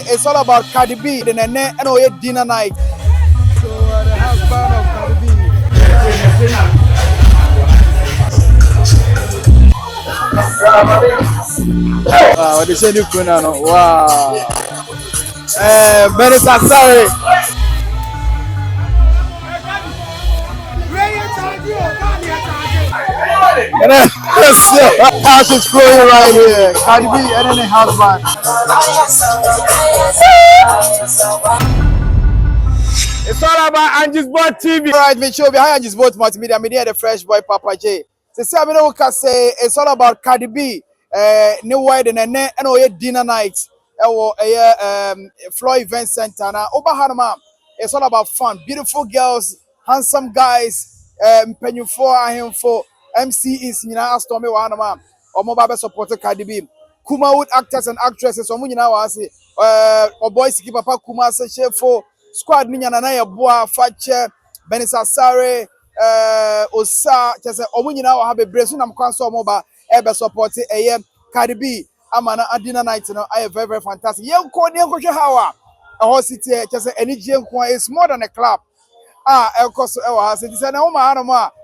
it's all about Cardi B. The nene and oh dinner night. So the husband of Cardi B. Wow, they say you know. Wow. Sorry. Cash is flowing right here. Cardi B and then the husband. It's all about Angesboat TV. Right, we show behind Angesboat Multimedia. Media the fresh boy Papa J. Say I mean we say it's all about Cardi B. New wide and oh dinner night. Floor event center. Now over Hanama. It's all about fun. Beautiful girls, handsome guys, penny for him for MCs, Stormy Wanama, or mobile support Cardi B. Kumawood actors and actresses, or or boys keep Papa Kuma for squad Ninya Naya Boa, Fache, Benisasare, Osa, Omunina have a Brazilian console mobile, ever support Cardi B. Amana Adina night, I am very, very fantastic. Young Konya Hawa, a whole city, just any gym is more than a club. El Costo has it.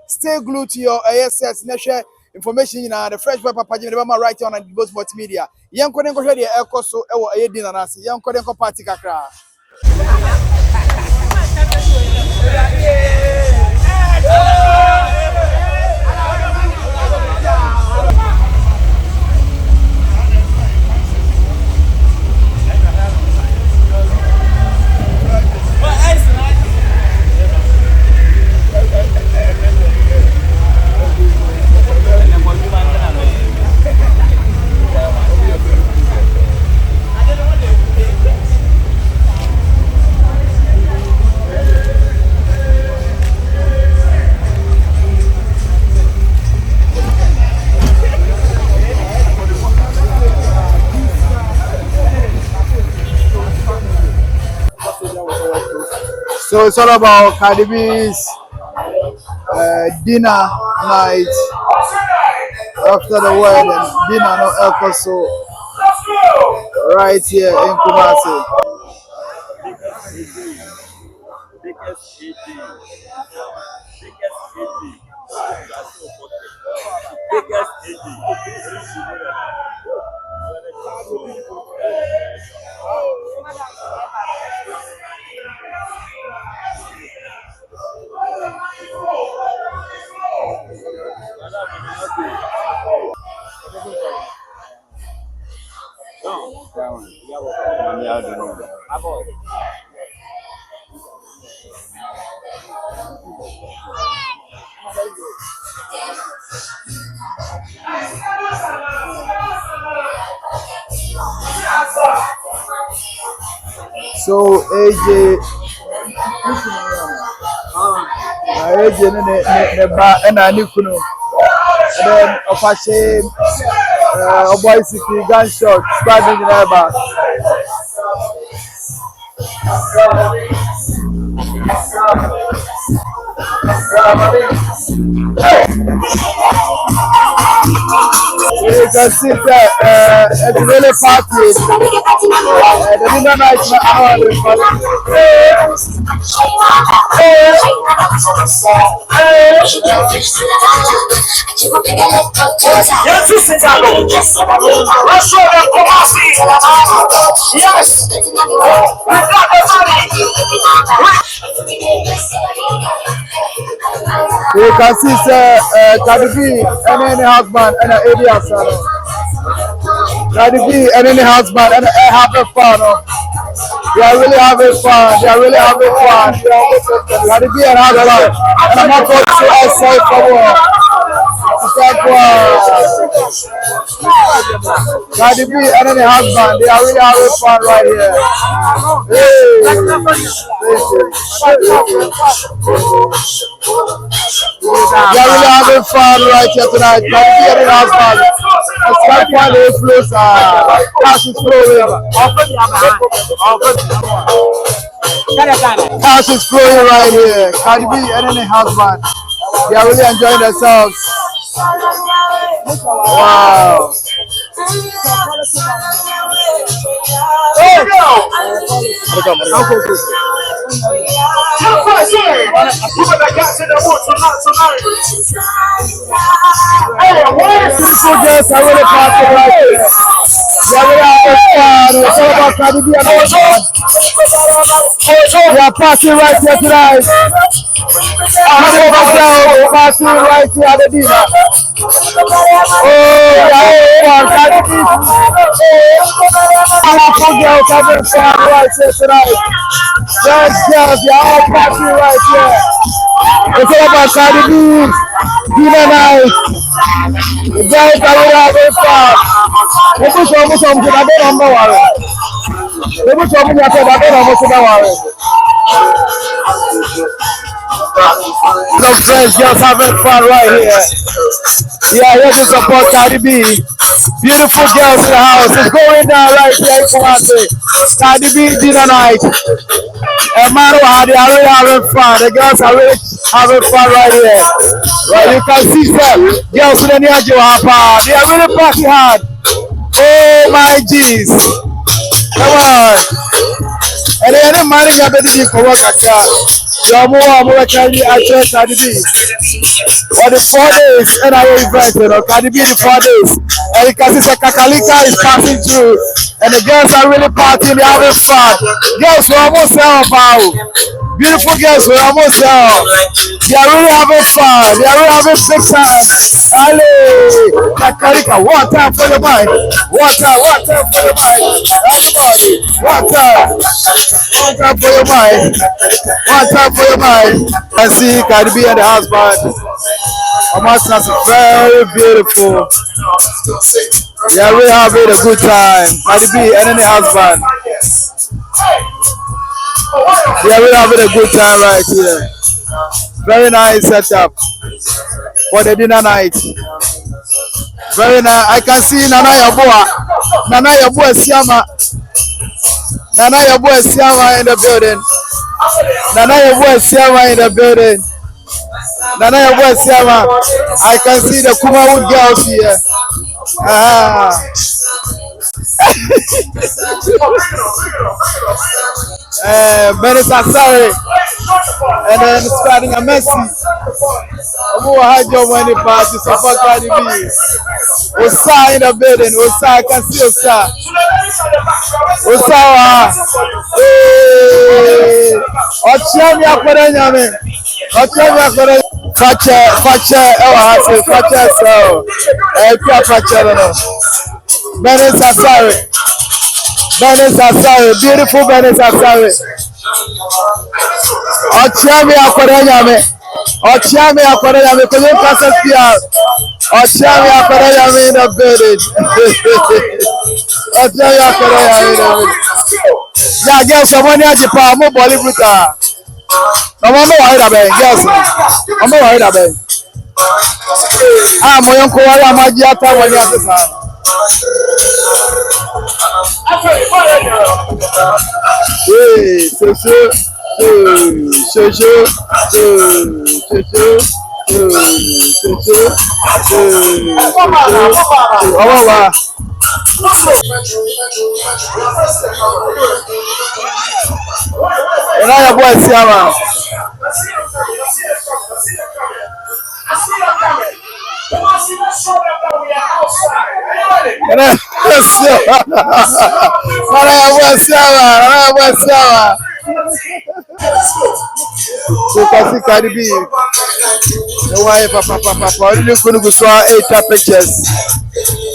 Stay glued to your ASS nation information in the fresh paper page right on and both multimedia. Young couldn't go ready El Costo or dinner. Young couldn't go party kakra. So it's all about Cardi B's dinner night after the wedding. Dinner no El Coso right here in Kumasi. So AJ and Anikuno. And then Opashe Oboy City gunshot squadron in Eba. You can see that it's really party. The dinner night is hour. You can see Cardi B and any husband and an area salon. Cardi B and any husband and having fun. They are really having fun. Cardi B and husband. And I'm not going to say outside for work. Cardi B and any husband. They are really having fun right here. They are really having fun right here tonight. Cardi B and any husband. That's why they flows. Cash is flowing. Cash is flowing right here. Cardi B and any husband. They are really enjoying themselves. Wow. Oh! Beautiful girls are really partying right here. They are really having fun. It's all about Cardi B and husband. They are partying right here tonight. Partying right here at the dinner. Oh, they are having fun. Cardi B. Beautiful girls having fun right here tonight. Yes, girls, they are all partying right here. It's all about Cardi B. Dinner night. The guys are really having fun. They put some I don't know why. They put some I don't know. Some friends just having fun right here. Yeah, here to support Cardi B. Beautiful girls in the house. It's going down right here in Kumasi. Cardi B dinner night. And man, they are really having fun. The girls are really having fun right here. Right, you can see them. Girls in the near Johapa. They are really party hard. Oh my jeez. Come on. And then the manager better be for work. You're more Cardi B. For the 4 days, and I event, Cardi B the 4 days. And you can see Kakalika is passing through. And the girls are really partying, they're having fun. Girls will almost sell about. Beautiful girls will almost sell. They are really having fun. They are really having big time. Allez, Kakalika, one time for your mind. One time for your mind. Everybody, one time for your mind. One time for your mind. I see Cardi B and the husband. Amasnas is very beautiful. They are really having a good time. Cardi B and the husband. They are really having a good time right here. Very nice setup for the dinner night. Very nice. I can see Nana Yabua Siama. Nana Yabua Siama in the building. Nana Yabua Siama in the building. Nana Yabua Siama. I can see the Kumawood girls here. Benisa sorry. And then starting a messy. Who had your money party support Cardi B? Osa in the building. Osa, I can see Osa. Osa. Ochiami akwarenyame. Ochiami akwarenyame. Fache, hase. Fache so. Pia fache no. Benisa sorry. Beautiful Benisa sorry. Ochiami akwarenyame. Because you can't see out. Ochiami akwarenyame in the building. Ochiami akwarenyame in the building. Yeah, girls, someone here to power more Bollywood. No one know how to girls. I'm not worried about it. I'm going to go to my yata when you have this. Hey, and I have one Siama. So can see Cardi B. No why papa. Only going to show 8 pictures.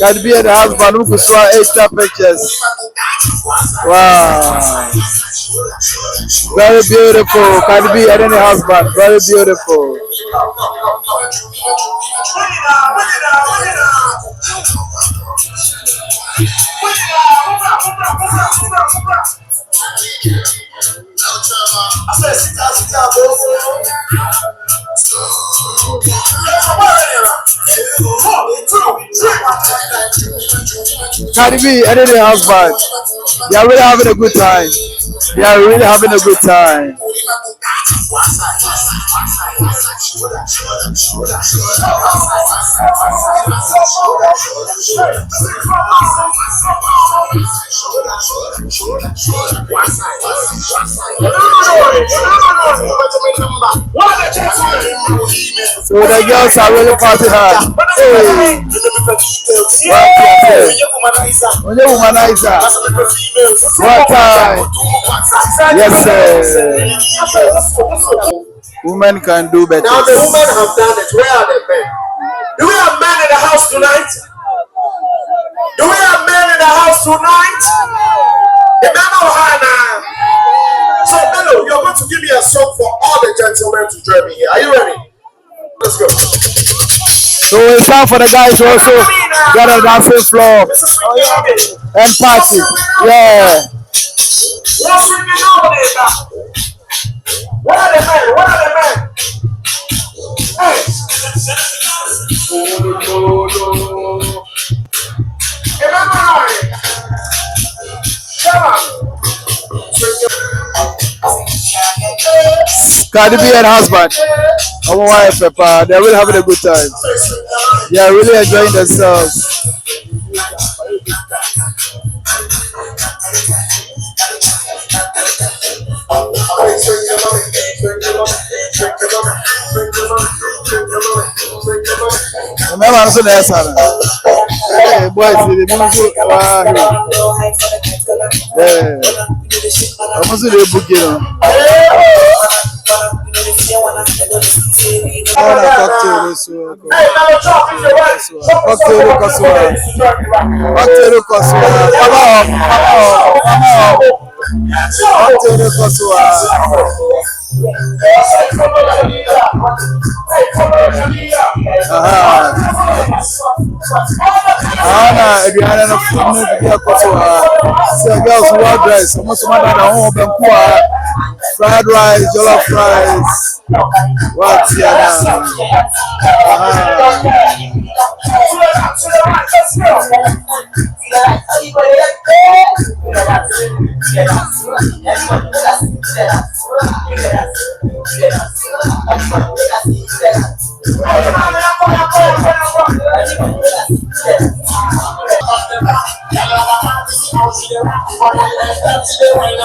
Cardi B and the husband who show 8 pictures. Wow. Very beautiful. Cardi B and the husband. Very beautiful. Cardi B and the husband. They are really having a good time. They are really having a good time. So the girls are really partying hard. Hey. When you womanizer. What time? Yes, sir. Women can do better. Now the women have done it. Where are the men? Do we have men in the house tonight? Do we have men in the house tonight? The men of Hannah. So Bello, you're going to give me a song for all the gentlemen to join me here. Are you ready? Let's go. So it's time for the guys to also get on the dancing floor and party. Yeah. What are the men? What are the men? Hey. Cardi B and husband. Oh my Peppa, they're really having a good time. They are really enjoying themselves. Remember, I'm so nice, hey, boys, the music. Yeah, I'm also the book, you know. Fried rice, jollof rice. What's your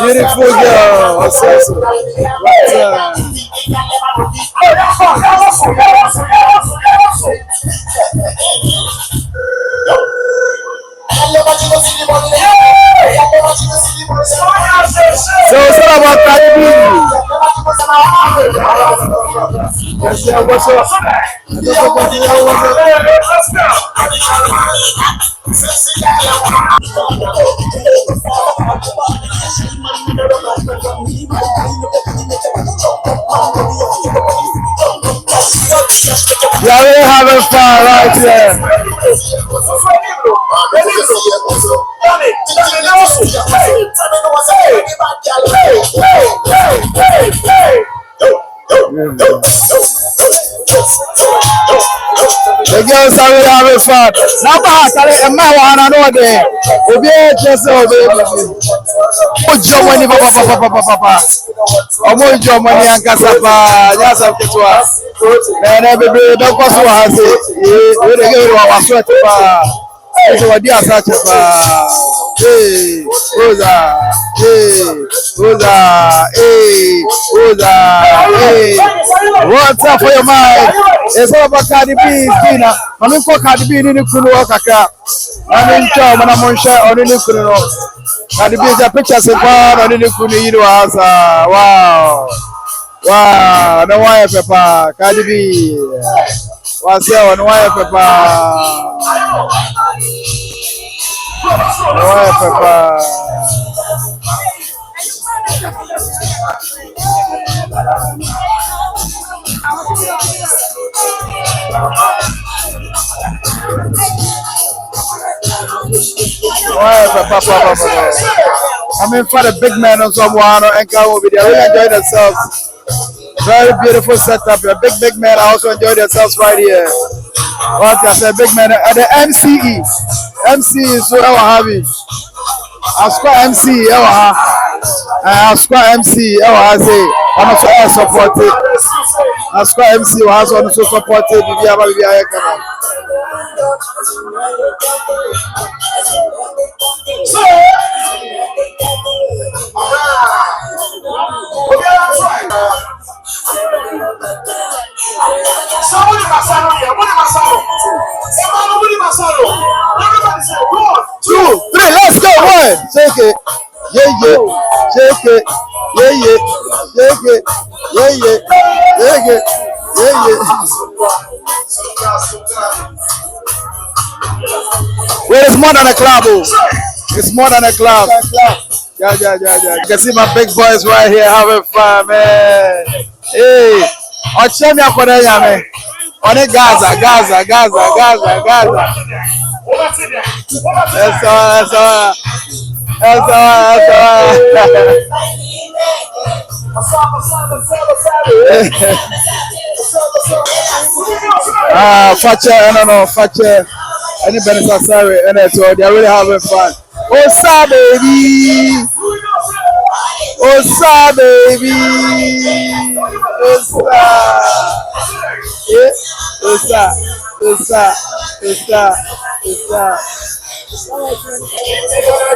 beautiful girl. What's so it's all about Cardi B. What's up? Yeah, we're having fun right here. The girls are really having fun. Now, I know there. We'll be just over here. Money and Casapa. That's up to us. And everybody don't pass what I say. We're going to sweat. So what do you say? Hey, Oza, hey, Oza, hey, Oza, hey. What's up for your mind? It's all about Cardi B, Tina. I'm in for Cardi B in the Kuno Kaka. I'm in Chom and I'm on share on the Kuno. Cardi B is a picture of on the Kuno, you know, wow. Wow, no wire Peppa, Cardi B. What's your no wire Peppa? No wire Peppa. I mean, for the big man on someone and come over there, really enjoy themselves. Very beautiful setup. A big man also enjoy themselves right here. What I said, big man at the MCE. MCE is so happy. I square MC, I square MC, I say, I'm also support it. As for MC was also supported Bibi come. So, somebody Masalo here, somebody Masalo. Everybody say 1, 2, 3, let's go. 1, shake it. Yeah, shake it. Yeah, shake it. Yeah, shake it. Yeah. Well, it's more than a club. It's more than a club. Yeah. You can see my big boys right here having fun, man. Hey, Ochemia Korea, man. On it, Gaza. That's all. Fache. Any benefit, sorry, and so they're really having fun. Osa baby, Osa.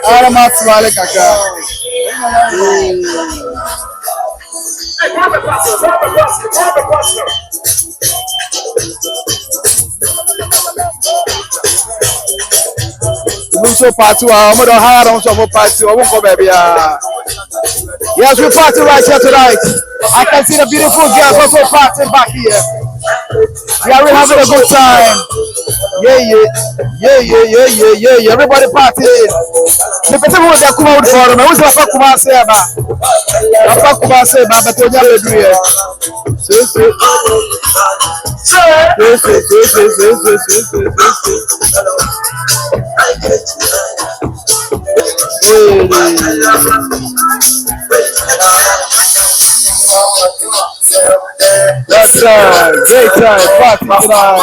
Aramat Malik Kaka. So party, I'm going to hire on some party. I won't go, baby. Yes, we party right here tonight. I can see the beautiful girls also partying back here. We are really having a good time. Yeah. Everybody partying. The person who is a Kuma for them, who's a Kuma say about? A Kuma say about the Tonya will do here. That's great time, party tonight.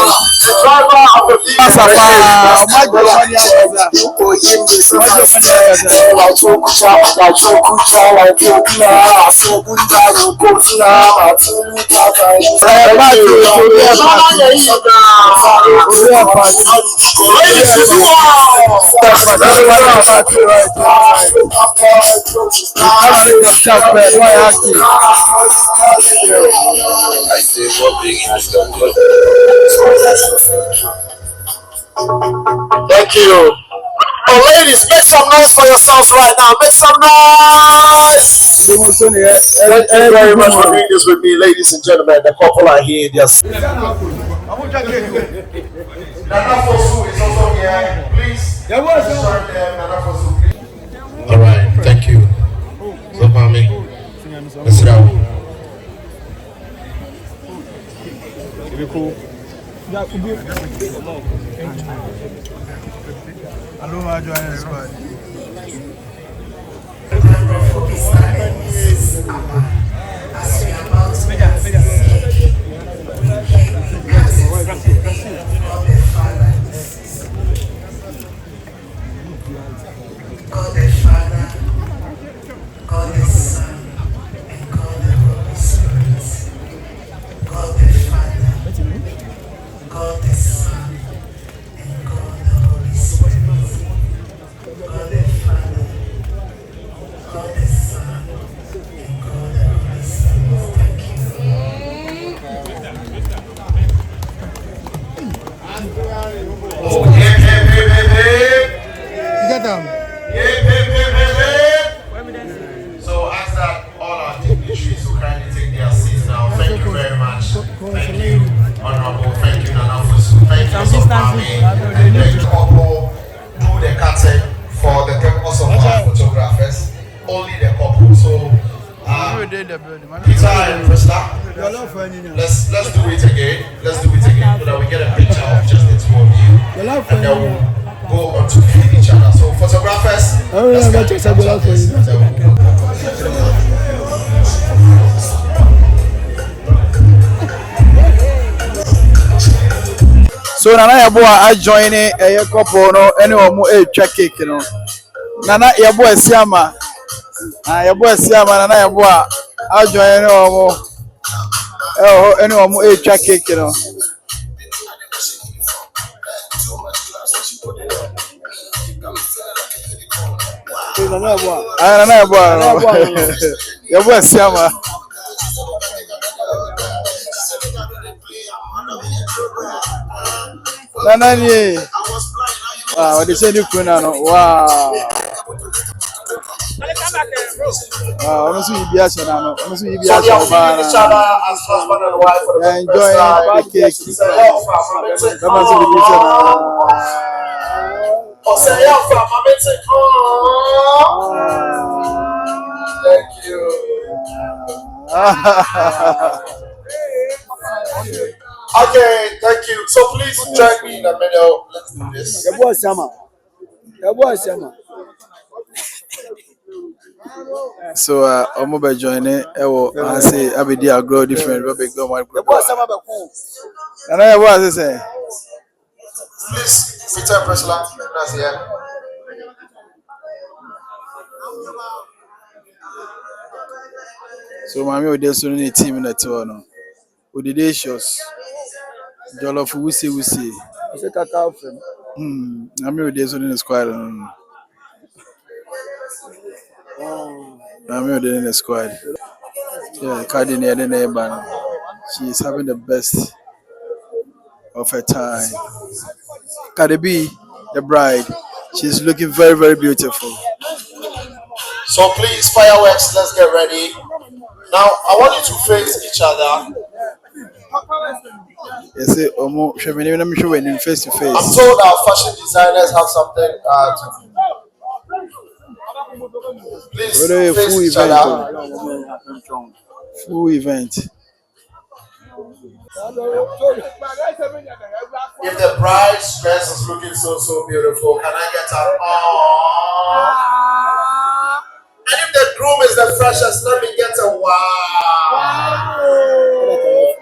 Thank you. Oh, ladies, make some noise for yourselves right now. Make some noise. Thank you very much for being this with me, ladies and gentlemen. The couple are here. Nana Fosu is also here. Please. All right. Thank you. So, Mami. Let's go. Cool. Hello, joining us, right? As we are about to see, God the Father, God the Son, and God the Holy Spirit. God the Father, God the Son, and God the Holy Spirit. God the Father, God the Son, and God the Holy Spirit. Thank you. Oh, You get them? So ask that all our dignitaries who kindly take their seats now. Thank you very much. Thank you, Honorable. Thank you, Nana Fosu. Thank you, Sopami. And thank you, couple. Do the curtain for the purpose of our photographers. Only the couple. So, Peter and Krista, let's do it again. Let's do it again so that we get a picture of just the two of you. And then we'll go on to feed each other. So, photographers, let's get a picture of this. And then we'll go. So Nana Yabo I join a couple no anyone a check cake, you know. Nana Yabo Siama. Yabo Siama Nana Yabo I join Oh, anyone more twa cake, you know. Ah, na boy. Your boy Siama. Nani. Wow, they say you kuna no. Wow. Wow, I'm so ibi acha na no. I'm so ibi So they acha are feeling each other ba. as husband and wife for the Yeah, very first time. enjoying the cake. Say, yo, fam, I'm into That must be the reason. or say, yo, fam, I'm into Thank you. Okay, thank you. So please join me in the middle. Let's do this. Your boy Sama. Your boy Sama. So, I'm mobile joining. I say, I be there, grow different. We be go one Your group. boy Sama be cool. And I was saying. Please, Peter Presla. That's here. So, mommy, we just only team in the tour no. We did the shows. Jollof, we see. I say kaka from. I mean, we just only the squad. I mean, we did in the squad. Yeah, Cardi near the neighbor. She is having the best of her time. Cardi B, the bride, she's looking very, very beautiful. So please, fireworks, let's get ready. Now, I want you to face each other. You say, I'm sure when you face to I'm face. told our fashion designers have something to please What a face full each event. other. Full event. If the bride's dress is looking so beautiful, can I get an aww? And if the groom is the freshest, let me get a wow.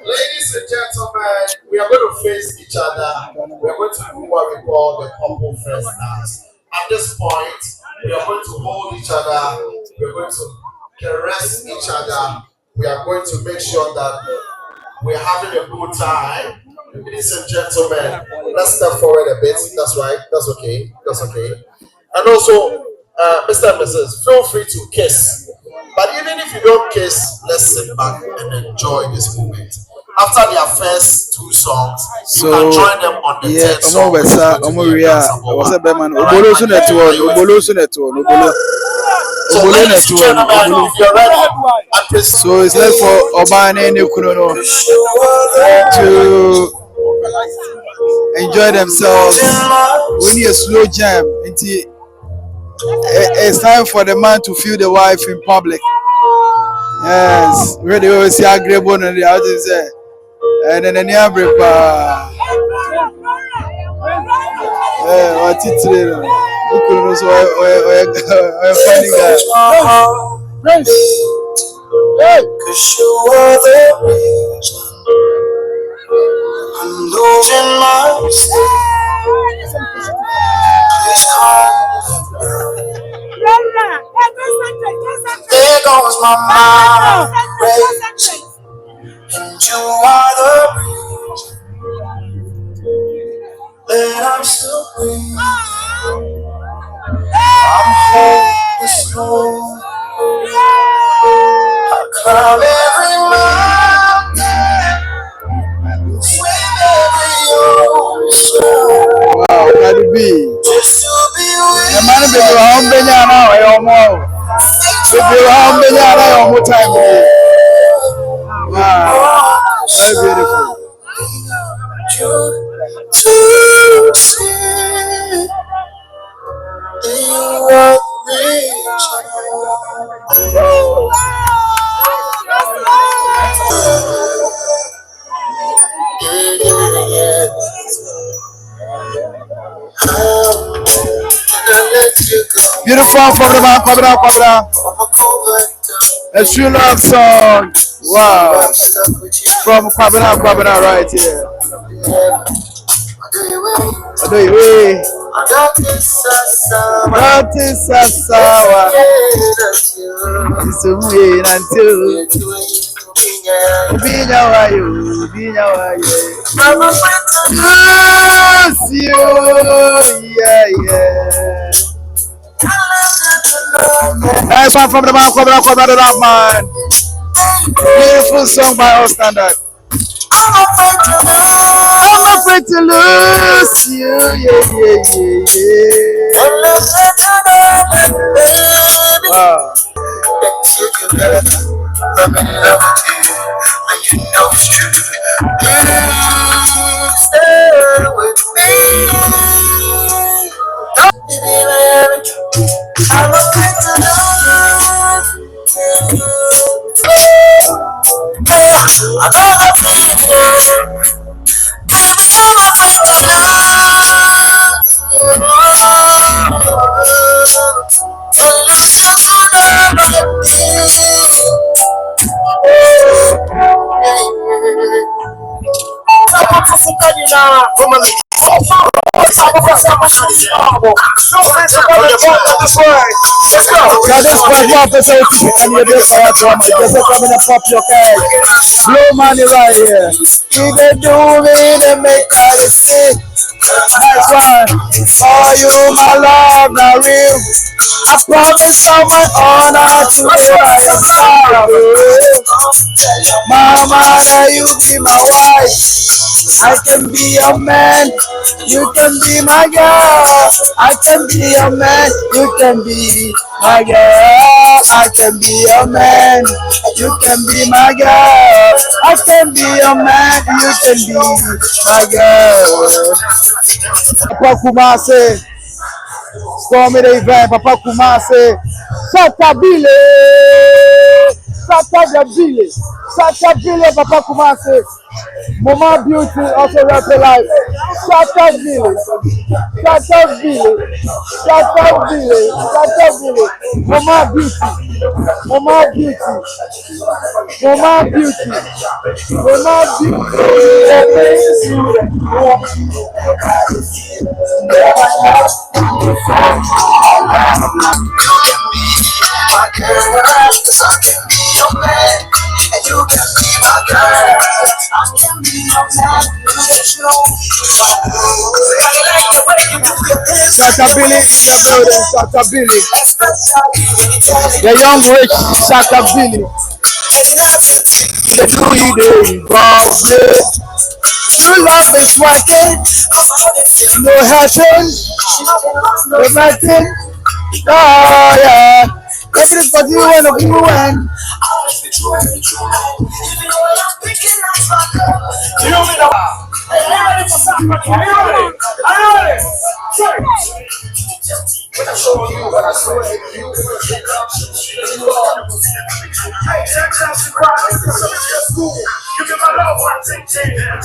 Ladies and gentlemen, we are going to face each other. We are going to do what we call the couple first dance. At this point, we are going to hold each other. We are going to caress each other. We are going to make sure that we're having a good time. Ladies and gentlemen, let's step forward a bit. That's right. That's okay. That's okay. And also, Mr. and Mrs., feel free to kiss. But even if you don't kiss, let's sit back and enjoy this moment. After their first two songs, you can join them on the third song. Which is going to be a danceable one. Alright, so ladies and gentlemen, if you're ready, I present So it's left for Obane and Kunono to enjoy themselves. We need a slow jam. It's time for the man to feel the wife in public. Yes, really always see agreeable and the other say, and then any average. What it's really? You could also funny guy. Prince. Hey. 'Cause you are the reason I'm losing my sleep. There goes my mind racing, and you are the reason that I'm still breathing. I'm hopeless, no. I climb every mountain, swim every ocean. Wow, Cardi B. Just to be with you. Man, baby, how many now? I more. Baby, how many now? More time. Wow, very beautiful. To see you are beautiful from the man, Kwabra. A true love song. Wow. From Kwabra right here. Adoiwe. That is Sasawa. It's a way until Binya wayo, binya wayo. Yes, you, yeah, yeah. Nice one from the man, come on, man. Beautiful song by all standard. I'm afraid to lose you, yeah, yeah, yeah, yeah. Wow. I'm afraid to love another people. Baby, I'm afraid to now this point one episode and you're doing power drama. Just coming and pop your cash. Blow money right here. They do me, they make all the sick. Nice one. For you, my love, not real. I promise on my honor to you I am sorry. Mama, now you be my wife. I can be your man, you can be my girl. I can be your man, you can be my girl. I can be your man, you can be my girl. I can be your man, you can be my girl. Papa Kumase, stormy the event. Papa Kumase, Satabile, Papa Kumase. Mama Beauty also rap life. Santase, Mama Beauty, Mama Beauty, Mama Beauty, Mama Satabili in the building, Satabili. The young rich Satabili. The do you your love is working, no hurting, no nothing. Oh yeah, everybody wanna be one. When I show you, when I show you, you hey, Santase Cardi B, you give my love, I take care.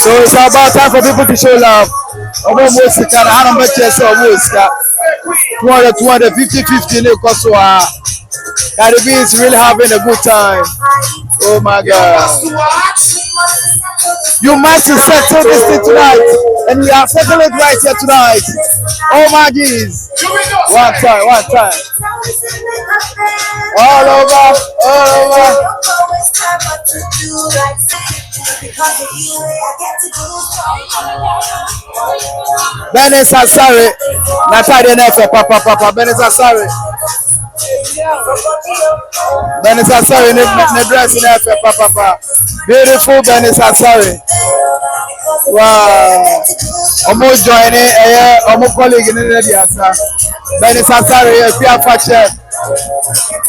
So it's about time for people to show love. Almost music and I don't bet you so music. 200, 50, 50 Cardi B is really having a good time. Oh my God. You must settle this thing tonight. And we are settling it right here tonight. Oh my geez. One time. All over. Benessa sorry. Natalia Nefe, Papa. Benessa sorry. Benessa sorry. Ne dress Nefe, Papa. Beautiful Benessa sorry. Wow. Almost joining almost colleague in the asa. Benessa sorry. Pia Fache.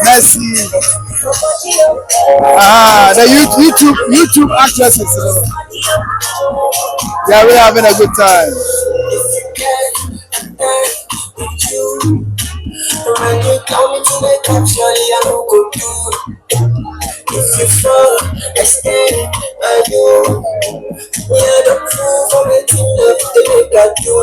Merci. The YouTube actresses. They are really having a good time. When you tell me to make up, surely I don't go do. If you fall, I stay by you. Yeah, the proof of it, you love the make I do.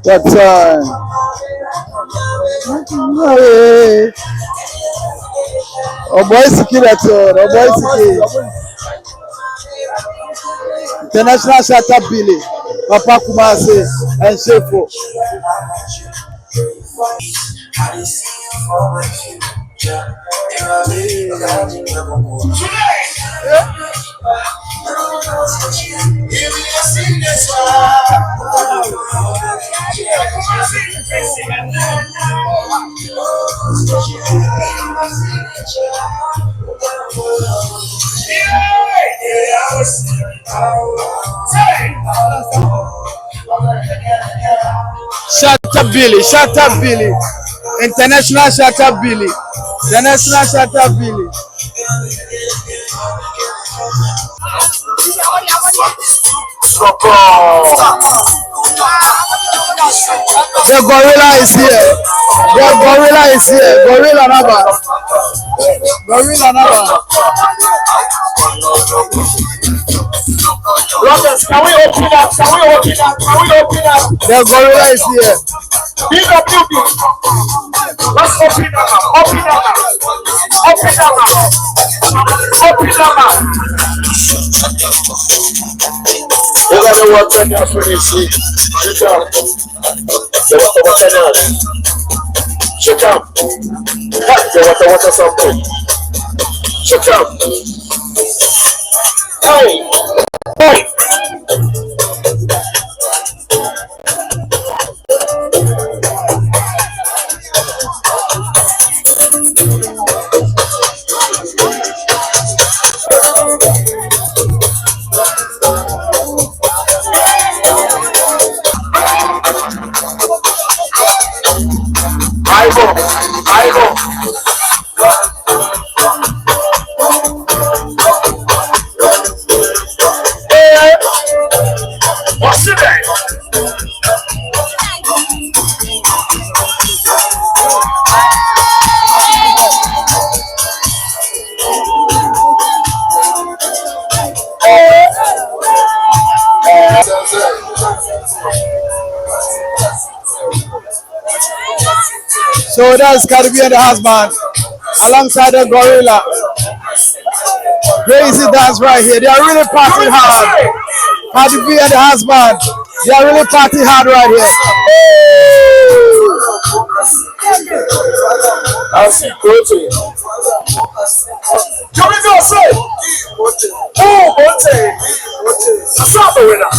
What time? Oh boy, Siki, that's all. Oh boy, Siki. International Shatter Billy, Papa Kumase, and Shefo. Shatter Billy, Shatter Billy, International Shatter Billy, International Shatter Billy. The gorilla is here. The gorilla is here. Gorilla Naba. Gorilla Naba. Brothers, can we open up? Can we open up? Can we open up? The gorilla is here. BWB. Let's open up. Open up. Open up. Open up. You got to work on your finish. Shut up. You want to work on that? Shut up. What? You want to work on something? Shut up. Hey. Hey. I go. What's your name? So that's Cardi B and the husband alongside the gorilla. Crazy dance right here. They are really partying hard. Cardi B and the husband, they are really partying hard right here. I see protein. Can we go say? Oh, protein. What's up with us?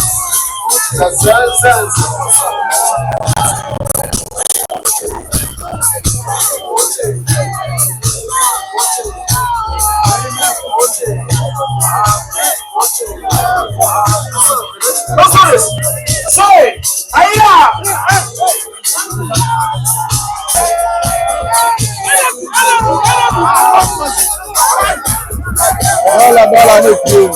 Let's do this. Say, Eii. Bola no clue.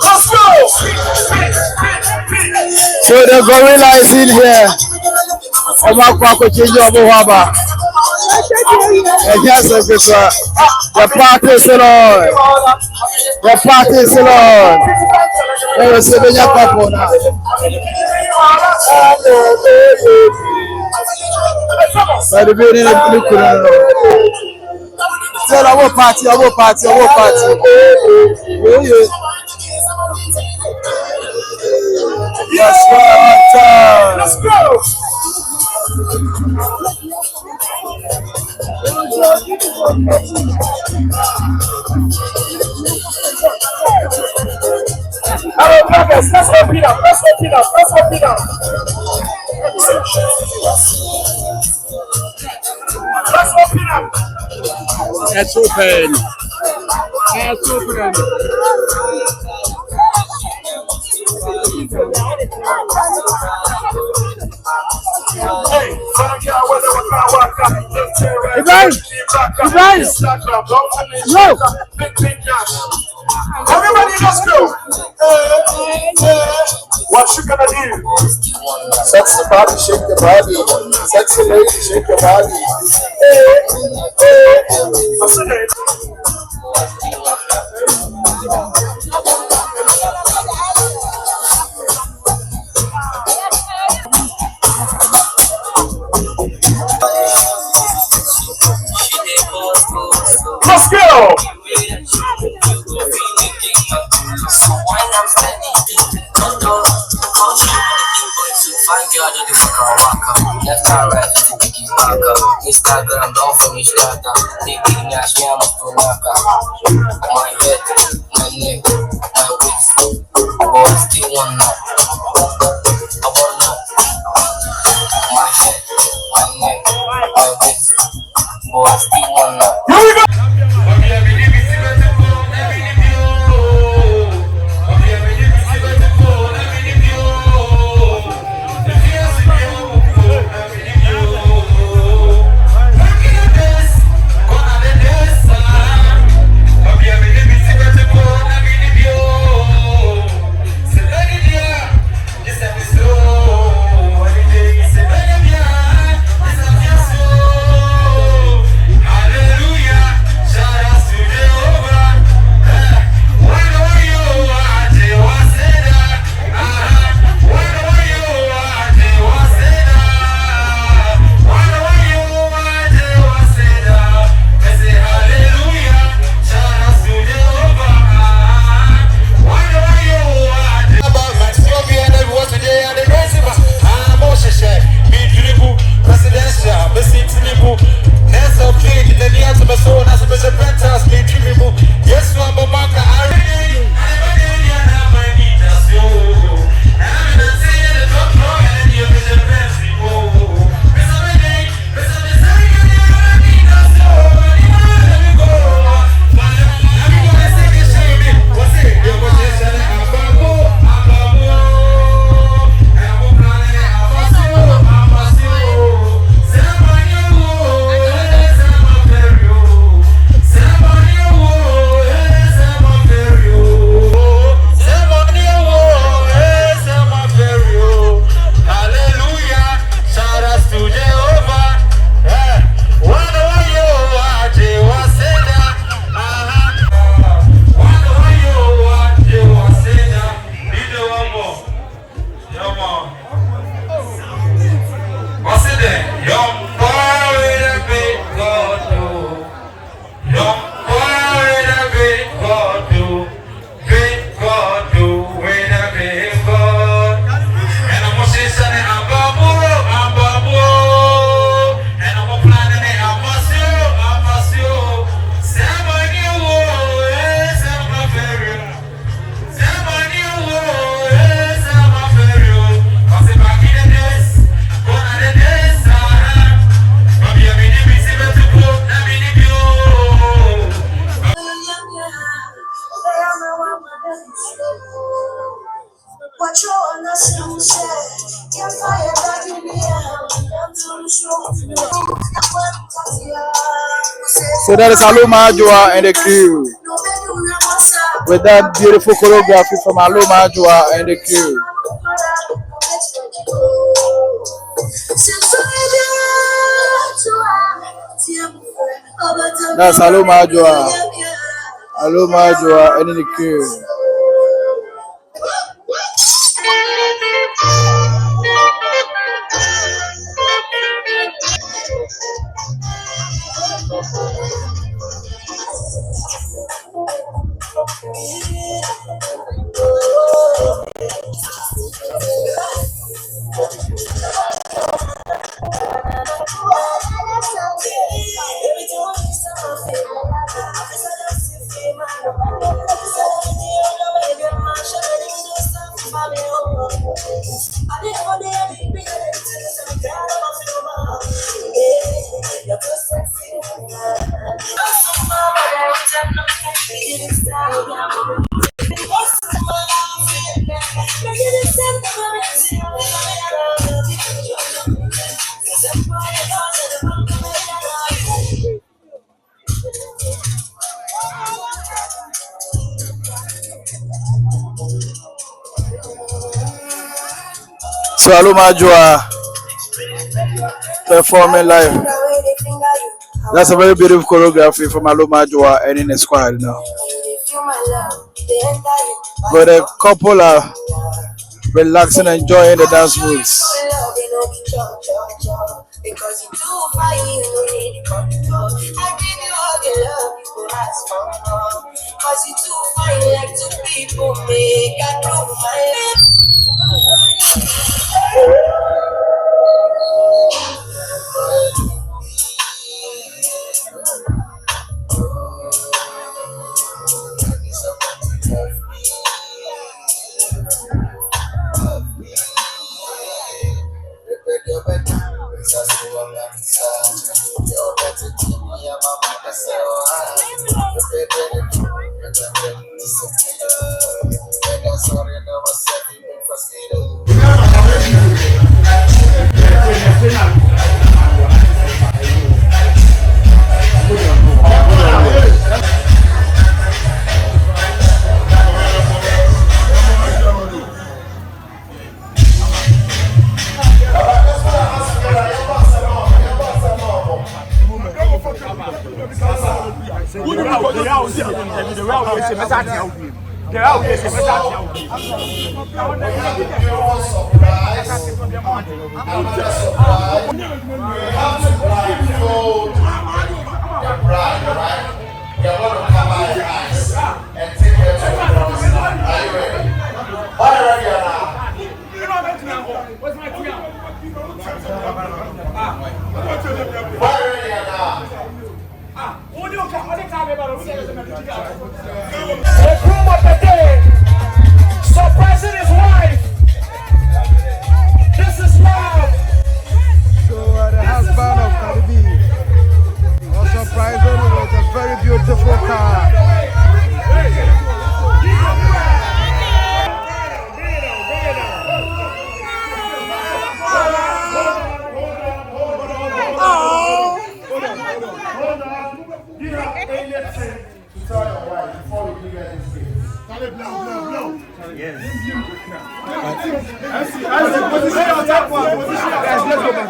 Let's go! So the gorilla is in here. Yes, the party is on. The party is on. There is a couple now. But the building is tell our party. Yes, let's go! Hello, brothers, let's open up. Let's open up. Let's open. No. Everybody, let's go. What you gonna do? Sexy body, shake your body. Sexy lady, shake your body. Let's go. Instagram, don't for me, starter. They give me a share, I'm to my head, my neck, my waist. But still one now. I want now. My head, my neck, my waist. But still one now. So that is Aloma Ajua and the crew. With that beautiful choreography from Aloma Ajua and the crew. That's Aloma Ajua. Aloma Ajua and the crew. Aluma Joa performing live. That's a very beautiful choreography from Aluma Joa and in the squad now. But a couple are relaxing and enjoying the dance moves. Because you too fine, you don't need it control. I give you all the love you ask for more. Cause you too fine, like two people make I prove my love. Surprising his wife. This is love. So the husband of Cardi B was surprising with a very beautiful car.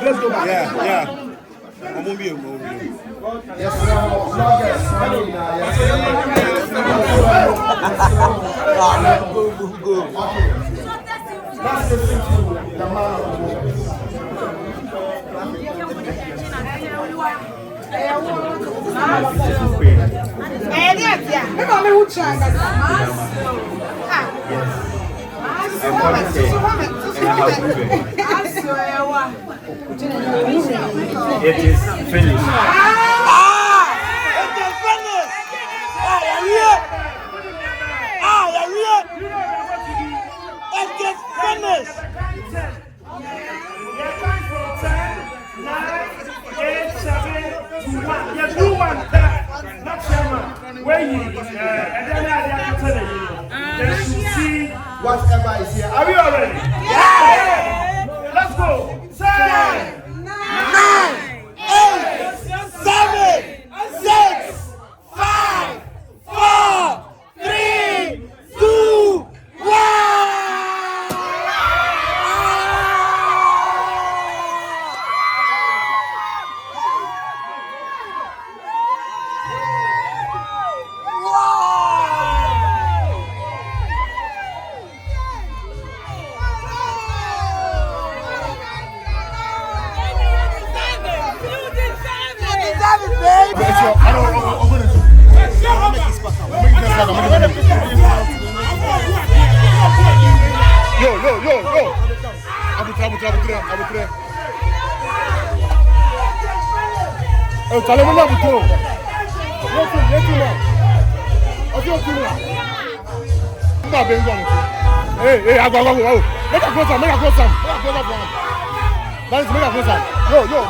Let's go back. Yeah. I'm gonna be a movie. Yes, go. Let's listen to the man of It is finished. Whatever is here. Are we all ready? Yeah! Let's go. 10, 9, 8, 7, 6, 5, 4, 3, 2, 1. Yo. Abutre. Oh, tell him about it. Hey, go. Make a close up. Make a close up. Yo.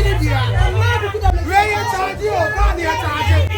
charge it. We are charge you. God, you charge it.